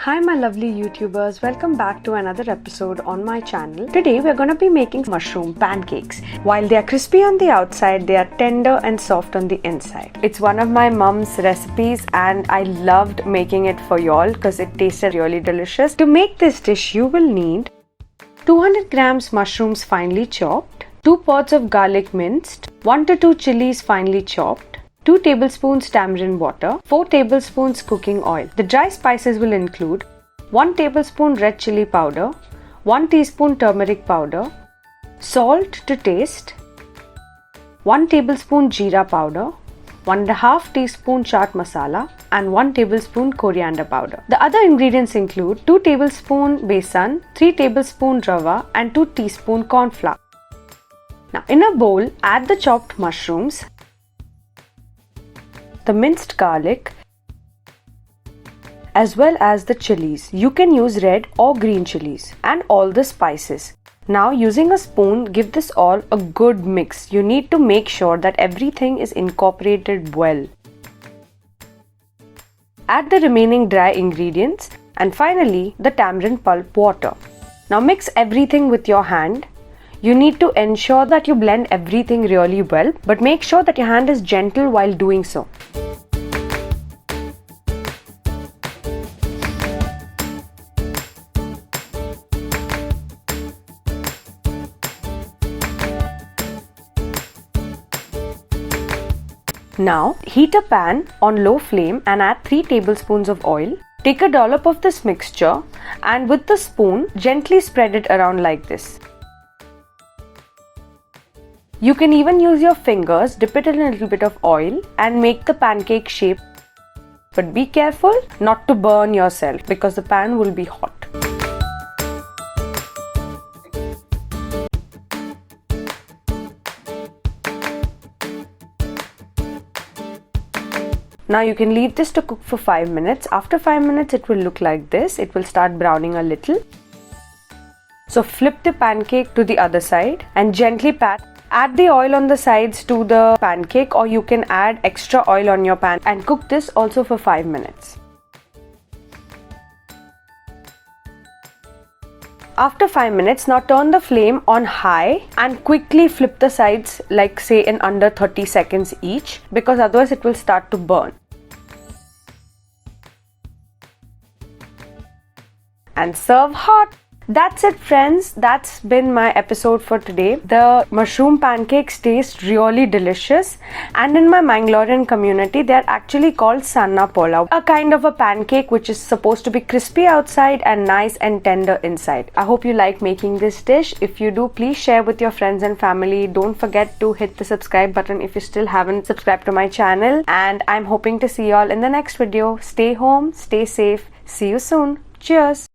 Hi my lovely YouTubers, welcome back to another episode on my channel. Today we're going to be making mushroom pancakes. While they are crispy on the outside, they are tender and soft on the inside. It's one of my mom's recipes and I loved making it for y'all because it tasted really delicious. To make this dish you will need 200 grams mushrooms finely chopped, 2 pods of garlic minced, 1 to 2 chilies finely chopped, 2 tablespoons tamarind water, 4 tablespoons cooking oil. The dry spices will include 1 tablespoon red chilli powder, 1 teaspoon turmeric powder, salt to taste, 1 tablespoon jeera powder, 1.5 teaspoon chaat masala and 1 tablespoon coriander powder. The other ingredients include 2 tablespoon besan, 3 tablespoon rawa and 2 teaspoon corn flour. Now in a bowl, add the chopped mushrooms, the minced garlic as well as the chilies. You can use red or green chilies and all the spices. Now using a spoon, give this all a good mix. You need to make sure that everything is incorporated well. Add the remaining dry ingredients and finally the tamarind pulp water. Now mix everything with your hand. You need to ensure that you blend everything really well, but make sure that your hand is gentle while doing so. Now heat a pan on low flame and add 3 tablespoons of oil. Take a dollop of this mixture and with the spoon gently spread it around like this. You can even use your fingers, dip it in a little bit of oil and make the pancake shape. But be careful not to burn yourself because the pan will be hot. Now you can leave this to cook for 5 minutes. After 5 minutes it will look like this. It will start browning a little. So flip the pancake to the other side and gently pat. Add the oil on the sides to the pancake or you can add extra oil on your pan and cook this also for 5 minutes. After 5 minutes, now turn the flame on high and quickly flip the sides like say in under 30 seconds each because otherwise it will start to burn. And serve hot. That's it friends, that's been my episode for today. The mushroom pancakes taste really delicious and in my Mangalorean community they are actually called Sannapola, a kind of a pancake which is supposed to be crispy outside and nice and tender inside. I hope you like making this dish. If you do, please share with your friends and family. Don't forget to hit the subscribe button if you still haven't subscribed to my channel, and I'm hoping to see you all in the next video. Stay home, stay safe, see you soon. Cheers!